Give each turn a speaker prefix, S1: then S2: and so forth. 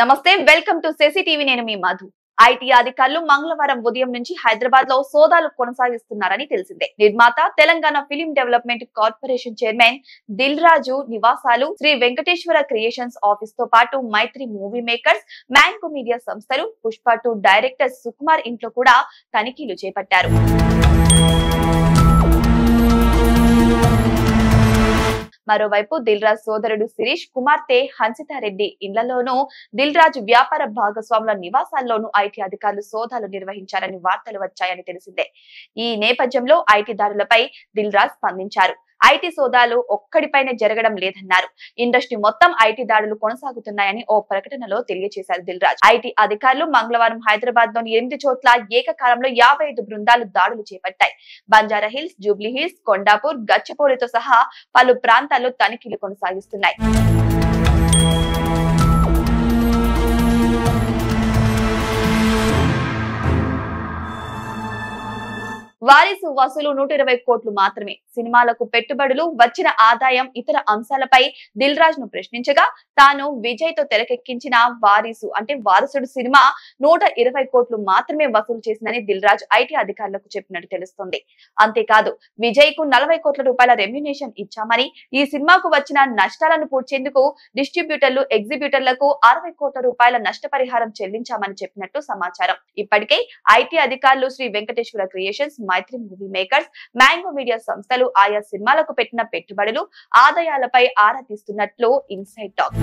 S1: నమస్తే, welcome to సెసి TV. నేను మీ Madhu. IT అధికారులు మంగళవారం ఉదయం నుంచి హైదరాబాద్ లో సోదాలు కొనసాగిస్తున్నారని తెలిసిందే. నిర్మాత Telangana film development corporation chairman Dil Raju నివాసాలు, శ్రీ వెంకటేశ్వర క్రియేషన్స్ ఆఫీస్ తో పాటు Mythri movie makers, mango media సంస్థలు, పుష్ప 2 డైరెక్టర్ సుకుమార్ ఇంట్లో కూడా తనిఖీలు చేపట్టారు. మరోవైపు దిల్ రాజు సోదరుడు శిరీష్, కుమార్తె హన్సితారెడ్డి ఇళ్లలోనూ, దిల్ రాజు వ్యాపార భాగస్వాముల నివాసాల్లోనూ ఐటీ అధికారులు సోదాలు నిర్వహించారని వార్తలు వచ్చాయని తెలిసిందే. ఈ నేపథ్యంలో ఐటీ దాడులపై దిల్ రాజు స్పందించారు. ఐటీ సోదాలు ఒక్కడిపైనే జరగడం లేదన్నారు. ఇండస్ట్రీ మొత్తం ఐటీ దాడులు కొనసాగుతున్నాయని ఓ ప్రకటనలో తెలియజేశారు దిల్ రాజు. ఐటీ అధికారులు మంగళవారం హైదరాబాద్ లోని 8 చోట్ల ఏకకాలంలో 55 బృందాలు దాడులు చేపట్టాయి. Banjara Hills, Jubilee Hills, Kondapur, గచ్చిబౌలితో సహా పలు ప్రాంతాల్లో తనిఖీలు కొనసాగిస్తున్నాయి. వారిసు వసూలు 120 కోట్లు మాత్రమే. సినిమాలకు పెట్టుబడులు, వచ్చిన ఆదాయం, ఇతర అంశాలపై దిల్ రాజు ను ప్రశ్నించగా, తాను విజయ్ తో తెరకెక్కించిన వారిసు అంటే వారసుడు సినిమా 120 కోట్లు మాత్రమే వసూలు చేసిందని దిల్ రాజు ఐటీ అధికారులకు చెప్పినట్టు తెలుస్తుంది. అంతేకాదు, విజయ్ కు 40 కోట్ల రూపాయల రెమ్యునేషన్ ఇచ్చామని, ఈ సినిమాకు వచ్చిన నష్టాలను పూడ్చేందుకు డిస్ట్రిబ్యూటర్లు, ఎగ్జిబ్యూటర్లకు 60 కోట్ల రూపాయల నష్టపరిహారం చెల్లించామని చెప్పినట్టు సమాచారం. ఇప్పటికే ఐటీ అధికారులు శ్రీ వెంకటేశ్వర క్రియేషన్స్, మైత్రి మూవీ మేకర్స్, మ్యాంగో మీడియా సంస్థలు ఆయా సినిమాలకు పెట్టిన పెట్టుబడులు, ఆదాయాలపై ఆరా తీస్తున్నట్లు ఇన్సైడ్ టాక్.